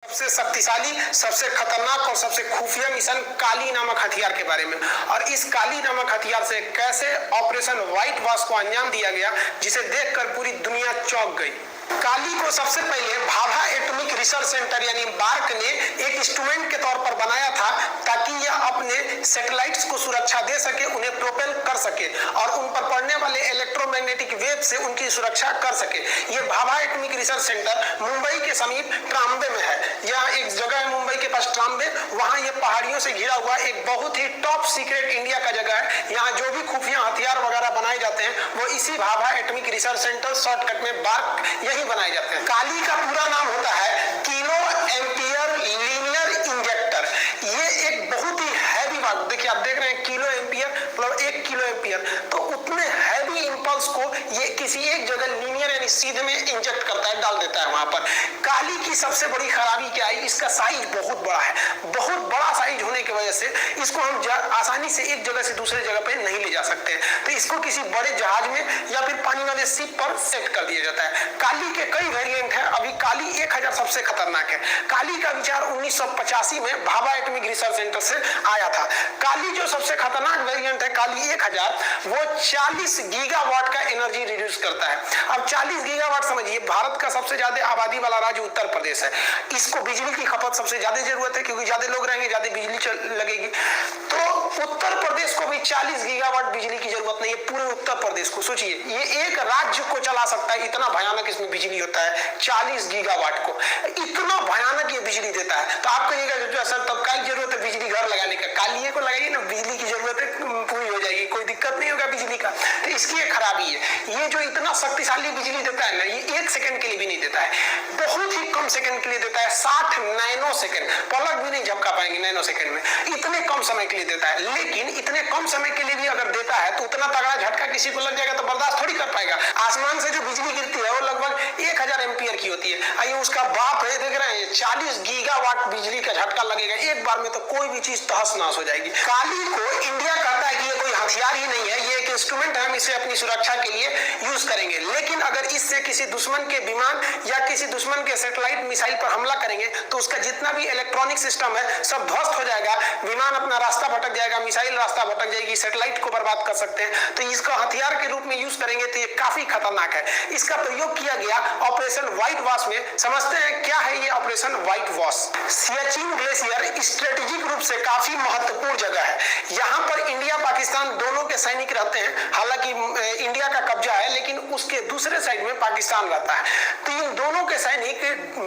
सबसे शक्तिशाली, सबसे खतरनाक और सबसे खुफिया मिशन काली नामक हथियार के बारे में, और इस काली नामक हथियार से कैसे ऑपरेशन व्हाइट वॉश को अंजाम दिया गया, जिसे देखकर पूरी दुनिया चौंक गई। काली को सबसे पहले भाभा एटॉमिक रिसर्च सेंटर यानी बार्क ने एक इंस्ट्रूमेंट के तौर पर बनाया था, ताकि यह अपने सैटेलाइट्स को सुरक्षा दे सके, उन्हें प्रोपेल कर सके और उन पर पड़ने वाले इलेक्ट्रोमैग्नेटिक वेव से उनकी सुरक्षा कर सके। यह Bhabha atomic research centre Mumbai के समीप ट्राम्बे में है। यह एक जगह है मुंबई के पास ट्राम्बे, वहां यह पहाड़ियों से घिरा हुआ एक बहुत ही टॉप सीक्रेट इंडिया का जगह है। यहाँ जो भी खुफिया हथियार वगैरह बनाए जाते हैं वो इसी Bhabha atomic research centre shortcut में बार्क यही बनाए जाते हैं। काली का पूरा नाम होता है किलो एम्पियर लीनियर इंजेक्टर। ये एक बहुत ही हैवी बात, देखिए आप देख रहे हैं किलो एम्पियर मतलब 1 किलो एम्पियर, तो उतने हैवी इंपल्स को ये किसी एक जगह लीनियर यानी सीधे में इंजेक्ट करता है, डाल देता है वहां पर। काली की सबसे बड़ी खराबी क्या है, इसका साइज बहुत बड़ा है। बहुत बड़ा साइज होने की वजह से इसको हम आसानी से एक जगह से दूसरे जगह पे नहीं ले जा सकते हैं, तो इसको किसी बड़े जहाज में या फिर पानी वाले शिप पर सेट कर दिया जाता है। काली के कई वेरिएंट हैं, अभी काली 1000 सबसे खतरनाक है। काली का विचार 1985 में भाभा एटॉमिक रिसर्च सेंटर से आया था। काली जो सबसे खतरनाक वेरिएंट है काली 1000, वो 40 गीगावाट का एनर्जी रिड्यूस करता है। अब 40 गीगावाट समझिए, भारत का सबसे ज्यादा आबादी वाला राज्य उत्तर प्रदेश है, इसको बिजली की खपत सबसे ज्यादा जरूरत है, क्योंकि ज्यादा लोग रहेंगे ज्यादा बिजली लगेगी। तो उत्तर प्रदेश को भी 40 गीगावाट बिजली की जरूरत नहीं है, पूरे उत्तर प्रदेश को। सोचिए, ये एक राज्य को चला सकता है, इतना भयानक इसमें बिजली होता है। 40 गीगावाट को इतना भयानक ये बिजली देता है। तो आप कहिएगा जो सर तब क्या जरूरत है बिजली घर लगाने का, कालिए को लगाइए ना, बिजली की जरूरत है पूरी हो जाएगी, कोई दिक्कत नहीं होगा बिजली का। तो इसकी एक खराबी है, ये जो इतना शक्तिशाली बिजली देता है ना, ये 1 सेकंड के लिए भी नहीं देता है, बहुत ही कम सेकंड के लिए देता है। 60 नैनो सेकंड, पलक भी नहीं झपका पाएंगे नैनो सेकंड में, इतने कम समय के लिए देता है। लेकिन इतने कम समय के लिए भी अगर देता है तो उतना तगड़ा झटका किसी को लग जाएगा तो बर्दाश्त थोड़ी कर पाएगा। आसमान से जो बिजली गिरती है वो लगभग 1000 एम्पियर की होती है, आइए उसका बाप है, देख रहे हैं 40 गीगावाट बिजली का झटका लगेगा एक बार में, तो कोई भी चीज तहस नहस हो जाएगी। काली को इंडिया कहता है कि ये कोई हथियार ही नहीं है, ये एक इंस्ट्रूमेंट है, हम इसे अपनी सुरक्षा के लिए यूज करेंगे। लेकिन अगर इससे किसी दुश्मन के विमान या किसी दुश्मन के सैटेलाइट मिसाइल पर हमला करेंगे तो उसका जितना भी इलेक्ट्रॉनिक सिस्टम है सब ध्वस्त हो जाएगा, विमान अपना रास्ता भटक जाएगा, मिसाइल रास्ता भटक जाएगी, सैटेलाइट को बर्बाद कर सकते हैं। तो इसका हथियार के रूप में यूज करेंगे तो ये काफी खतरनाक है। इसका प्रयोग किया गया ऑपरेशन व्हाइट वॉश में। समझते हैं क्या है ये operation white wash. Siachen glacier strategic रूप से काफी महत्वपूर्ण जगह है। यहाँ पर इंडिया पाकिस्तान दोनों के सैनिक रहते हैं, हालांकि इंडिया का कब्जा है लेकिन उसके दूसरे साइड में पाकिस्तान रहता है। तो इन दोनों के सैनिक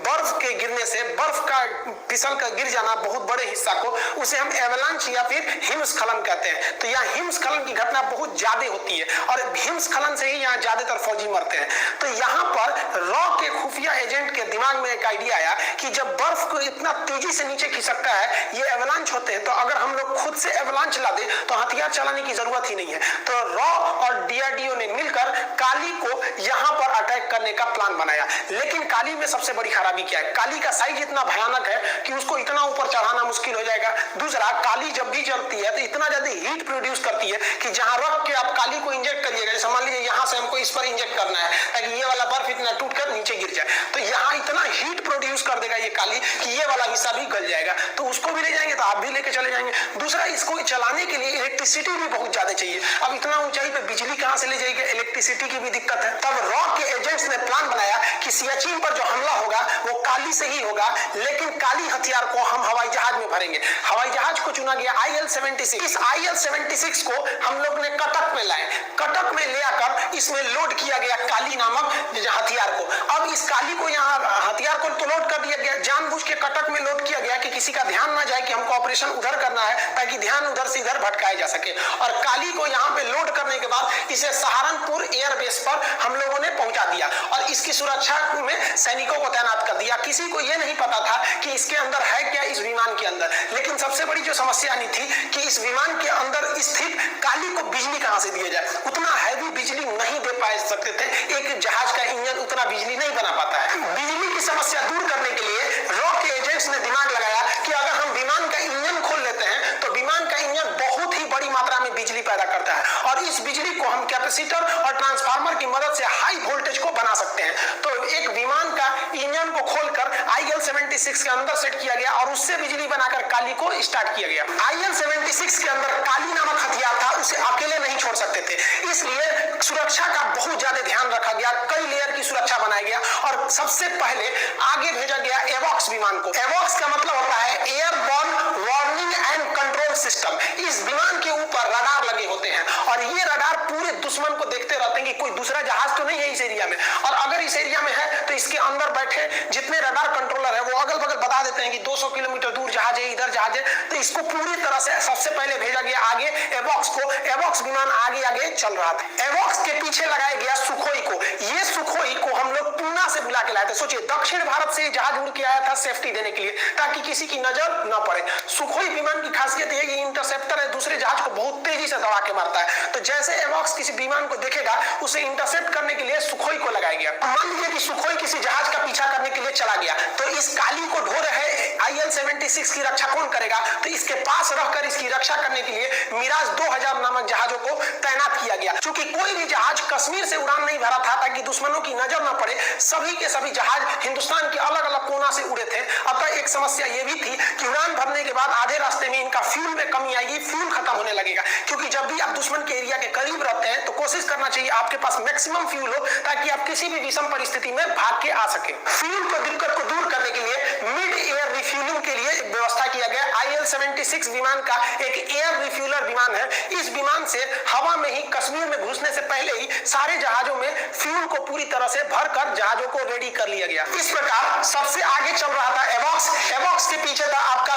बर्फ के गिरने से, बर्फ का फिसल कर गिर जाना बहुत बड़े हिस्सा को, उसे हम एवलांच या फिर हिमस्खलन कहते हैं। तो यहाँ हिमस्खलन की घटना बहुत ज्यादा होती है और हिमस्खलन से ही यहाँ ज्यादातर फौजी मरते हैं। तो यहाँ पर रॉ के खुफिया एजेंट के दिमाग में एक आइडिया आया कि जब बर्फ को इतना तेजी से नीचे खिसकता है, ये एवलांच होते हैं, तो अगर हम लोग खुद से एवलांच ला दे तो हथियार चलाने की जरूरत ही नहीं है। तो रॉ और डीआरडीओ ने मिलकर काली को यहाँ पर अटैक करने का प्लान बनाया। लेकिन काली में सबसे बड़ी खराबी क्या है, काली का साइज इतना भयानक है कि उसको इतना ऊपर चढ़ाना मुश्किल हो जाएगा। दूसरा, काली जब भी जलती है तो इतना ज्यादा हीट प्रोड्यूस करती है कि जहां रख के आप काली को इंजेक्ट करिएगा, जैसे मान लीजिए यहाँ से हमको इस पर इंजेक्ट करना है ताकि ये वाला बर्फ इतना टूट कर नीचे गिर जाए, तो यहाँ इतना हीट प्रोड्यूस कर देगा ये काली कि ये वाला हिस्सा भी गल जाएगा। तो उसको भी ले जाएंगे तो आप भी लेके चले जाएंगे। दूसरा, इसको चलाने के लिए इलेक्ट्रिसिटी भी बहुत ज्यादा चाहिए। अब इतना ऊंचाई पे बिजली कहां से ले जाएगा, इलेक्ट्रिसिटी की भी दिक्कत है। तब रॉ के एजेंट्स ने प्लान बनाया कि सियाचिन पर जो हमला होगा वो काली से ही होगा, लेकिन काली हथियार को हम हवाई जहाज में भरेंगे। हवाई जहाज को चुना गया IL-76। इस IL-76 को हम लोग ने कटक में लाए, कटक में ले आकर इसमें लोड किया गया काली नामक हथियार को। अब इस काली को यहाँ हथियार को तो लोड कर दिया गया, जानबूझ के कटक में लोड किया गया कि किसी का ध्यान ना जाए कि हमको ऑपरेशन उधर करना है, ताकि ध्यान उधर से इधर भटकाया जा सके। और काली को यहाँ पे लोड करने के बाद इसे सहारनपुर एयरबेस पर हम लोगों ने पहुंचा दिया और इसकी सुरक्षा में सैनिकों को तैनात कर दिया। किसी को यह नहीं पता था कि इसके अंदर है क्या, इस विमान के अंदर। लेकिन सबसे बड़ी जो समस्या आनी थी कि इस विमान के अंदर स्थित काली को बिजली कहां से दिया जाए। उतना हैवी बिजली नहीं दे पा सकते थे, एक जहाज का इंजन उतना बिजली नहीं बना पाता है। बिजली की समस्या दूर करने के लिए रॉ के एजेंट्स ने दिमाग लगाया कि अगर हम विमान का इंजन खोल लेते हैं तो विमान का इंजन बहुत ही बड़ी मात्रा में बिजली पैदा करता है और इस बिजली को हम कैपेसिटर और ट्रांसफार्मर की मदद से हाई वोल्टेज को बना सकते हैं। तो एक विमान का इंजन को खोलकर IL-76 के अंदर सेट किया गया और उससे बिजली बनाकर काली को स्टार्ट किया गया। IL-76 के अंदर काली नामक हथियार था, उसे अकेले नहीं छोड़ सकते थे, इसलिए सुरक्षा का बहुत ज्यादा ध्यान रखा गया, कई लेयर की सुरक्षा बनाया गया और सबसे पहले आगे भेजा गया एवॉक्स विमान को। एवॉक्स का मतलब होता है airborne warning and control system. इस विमान के ऊपर रडार लगे होते हैं और ये रडार पूरे दुश्मन को देखते रहते हैं कि कोई दूसरा जहाज तो नहीं है इस एरिया में, और अगर इस एरिया में है तो इसके अंदर बैठे जितने रडार कंट्रोलर है वो अगल बगल बता देते हैं कि 200 किलोमीटर दूर जहाज है, इधर जहाज है। तो इसको पूरी तरह से सबसे पहले भेजा गया आगे एवॉक्स को। एवॉक्स विमान आगे आगे चल रहा था। एवॉक्स के पीछे लगाया गया सुखोई को। ये सुखोई को हम लोग पूना से बुला के लाए थे। सोचिए, दक्षिण भारत से जहाज उड़ के आया था सेफ्टी देने के लिए, ताकि किसी की नजर न पड़े। सुखोई विमान की खासियत है कि इंटरसेप्टर है, दूसरे जहाज को बहुत तेजी से दबा के मारता है। तो जैसे एवॉक्स किसी विमान को देखेगा उसे इंटरसेप्ट करने के लिए सुखोई को लगाया गया। मान लीजिए कि सुखोई किसी जहाज का पीछा करने के लिए चला गया, तो इस काली को ढो रहे IL-76 की रक्षा कौन करेगा? तो इसके पास रहकर इसकी रक्षा करने के लिए मिराज 2000 नामक जहाजों को तैनात किया गया। चूंकि कोई भी जहाज कश्मीर से उड़ान नहीं भरा था ताकि दुश्मनों की नजर न पड़े, सभी के सभी जहाज हिंदुस्तान के अलग अलग कोना से उड़े थे। अतः एक समस्या यह भी थी कि उड़ान भरने के बाद आधे रास्ते में इनका फ्यूल में कमी आएगी, फ्यूल खत्म होने लगेगा। क्योंकि जब भी आप दुश्मन के एरिया के करीब रहते हैं तो कोशिश करना चाहिए आपके पास मैक्सिमम फ्यूल हो, ताकि आप किसी भी विषम परिस्थिति में भाग के आ सके। फ्यूल को दिक्कत को दूर करने के लिए मिड एयर रिफ्यूलिंग के लिए व्यवस्था किया गया। IL-76 विमान का एक एयर रिफ्यूलर विमान है। इस विमान से हवा में ही कश्मीर में घुसने से पहले ही सारे जहाजों में फ्यूल को पूरी तरह से भरकर जहाजों को रेडी कर लिया गया। इस प्रकार सबसे आगे चल रहा था एवॉक्स। एवॉक्स के पीछे था आपका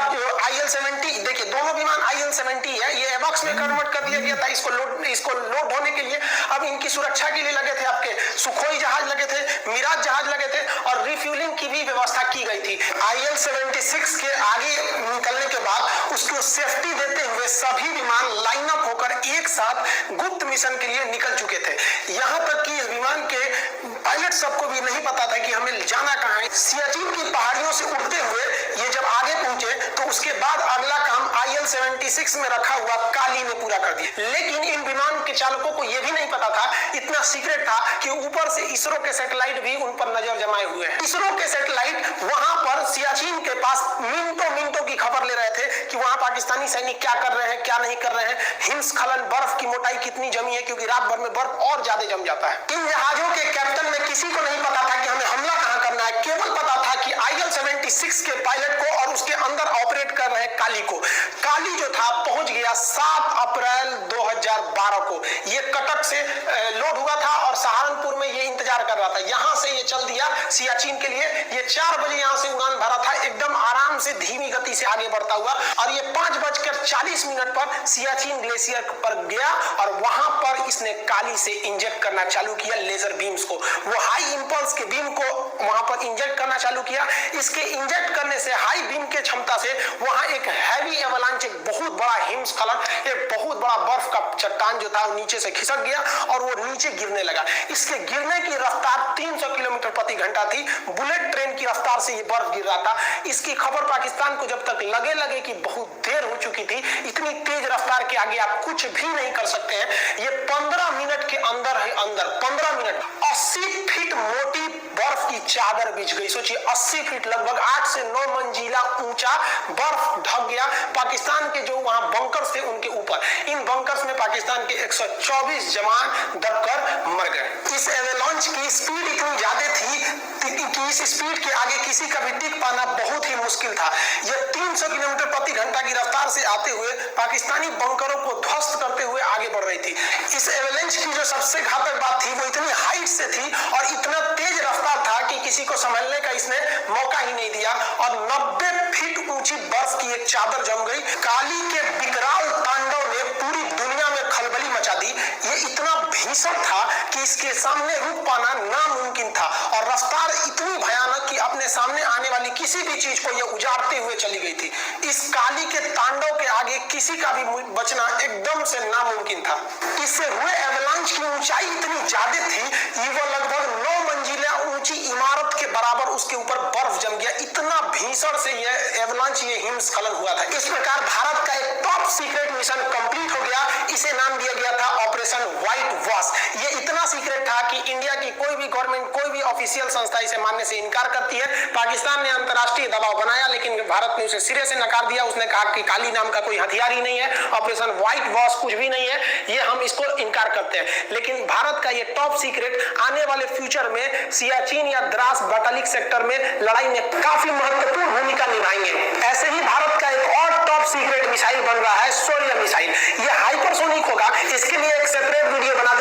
IL-70। देखिए, दोनों विमान IL-70 है, ये एवॉक्स में कन्वर्ट कर दिया गया था। इसको लोड होने के लिए अब इनकी सुरक्षा के लिए लगे थे आपके सुखोई जहाज लगे थे, मिराज जहाज लगे थे और रिफ्यूलिंग की भी व्यवस्था की गई थी। IL-76 के आगे निकलने के बाद उसको सेफ्टी देते हुए सभी विमान लाइन अप होकर एक साथ गुप्त मिशन के लिए निकल चुके थे। यहां तक कि इस विमान के पायलट सबको भी नहीं पता था कि हमें जाना कहां है। सियाचिन की पहाड़ियों से उड़ते हुए ये जब आगे पहुंचे तो उसके बाद अगला काम IL-76 में रखा हुआ काली ने पूरा कर दिया। लेकिन इन विमान के चालकों को यह भी नहीं पता था, इतना सीक्रेट था कि ऊपर से इसरो के सैटेलाइट भी उन पर नजर जमाए हुए हैं। इसरो के सैटेलाइट वहां पर सियाचिन के पास मिनटों की खबर ले रहे थे कि वहां पाकिस्तानी सैनिक क्या कर रहे हैं, क्या नहीं कर रहे हैं, हिमस्खलन, बर्फ की मोटाई कितनी जमी है, क्योंकि रात भर में बर्फ और ज्यादा जम जाता है। इन जहाजों के कैप्टन में किसी को नहीं पता था कि हमें हमला कहां करना है। केवल पता था कि IL-76 के पायलट को और उसके अंदर ऑपरेट कर रहे काली को। काली जो था पहुंच गया 7 अप्रैल 2012 को। ये कटक से लोड हुआ था और सहारनपुर में ये इंतजार कर रहा था। यहां से ये चल दिया सियाचिन के लिए। ये 4 बजे यहां से उड़ान भरा था, एकदम आराम से धीमी गति से आगे बढ़ता हुआ, और ये 5:40 पर सियाचिन ग्लेशियर पर गया और वहां पर इसने काली से इंजेक्ट करना चालू किया लेजर बीम्स को। वो हाई इंपल्स के बीम को वहां पर इंजेक्ट करना चालू किया। इसके इंजेक्ट करने से हाई बीम के क्षमता से वहां एक हैवी एवलांच, एक बहुत बड़ा हिमस्खलन, एक बहुत बड़ा बर्फ का चट्टान जो था वो नीचे से खिसक गया और वो नीचे गिरने लगा। इसके गिरने की रफ्तार 300 किलोमीटर प्रति घंटा थी। बुलेट ट्रेन की रफ्तार से ये बर्फ गिर रहा था। इसकी खबर पाकिस्तान को जब तक लगे कि बहुत देर हो चुकी थी, इतनी तेज रफ्तार के आगे आप कुछ भी नहीं कर सकते हैं। ये 15 मिनट के अंदर 15 मिनट 80 फीट मोटी बर्फ की चादर बिछ गई। सोचिए, 80 फीट लगभग 8 से 9 मंजिला ऊंचा बर्फ ढक गया पाकिस्तान के जो वहां बंकर्स थे उनके ऊपर। इन बंकर्स में पाकिस्तान के 124 जवान दबकर मर गए। इस एवेलांच की स्पीड इतनी ज्यादा थी कि इस स्पीड के आगे किसी का भी टिक पाना बहुत ही मुश्किल था। यह 300 किलोमीटर प्रति घंटा की रफ्तार से आते हुए पाकिस्तानी बंकरों को ध्वस्त करते हुए आगे बढ़ रही थी। इस एवेलांच की जो सबसे घातक बात थी वो इतनी हाइट से थी और इतना तेज रफ्तार था कि किसी को संभलने का इसने मौका ही नहीं दिया और 90 फीट ऊंची बर्फ की एक चादर जम गई। काली के विकराल तांडव ने पूरी दुनिया में खलबली मचा दी। ये इतना भीषण था कि इसके सामने रुक पाना नामुमकिन था और रफ्तार इतनी भयानक कि अपने सामने आने वाली किसी भी चीज को यह उजाड़ते हुए चली गई थी। इस काली के तांडव के आगे किसी का भी बचना एकदम से नामुमकिन था। इससे हुए एवलांच की ऊंचाई इतनी ज्यादा थी कि वह लगभग 9 मंजिला ऊंची इमारत के बराबर उसके ऊपर बर्फ जम गया। इतना भीषण से यह एवलांच, ये हिमस्खलन हुआ था। इस प्रकार भारत का एक टॉप सीक्रेट मिशन कंप्लीट हो गया। इसे नाम दिया गया था ऑपरेशन व्हाइट वॉश। ये इतना सीक्रेट था कि इंडिया की कोई भी गवर्नमेंट, कोई भी ऑफिशियल संस्था इसे मानने से इनकार करती है। पाकिस्तान ने अंतरराष्ट्रीय दबाव बनाया लेकिन भारत ने उसे सिरे से नकार दिया। उसने कहा कि काली नाम का कोई हथियार ही नहीं है, ऑपरेशन व्हाइट वॉश कुछ भी नहीं है, ये हम इसको इनकार करते हैं। लेकिन भारत का ये टॉप सीक्रेट आने वाले फ्यूचर में सियाचिन या द्रास बटालिक सेक्टर में लड़ाई में काफी महत्वपूर्ण भूमिका निभाएंगे। ऐसे ही भारत का एक और टॉप सीक्रेट मिसाइल बन रहा है, शौर्य मिसाइल। ये हाइपरसोनिक होगा। इसके लिए एक सेपरेट वीडियो बना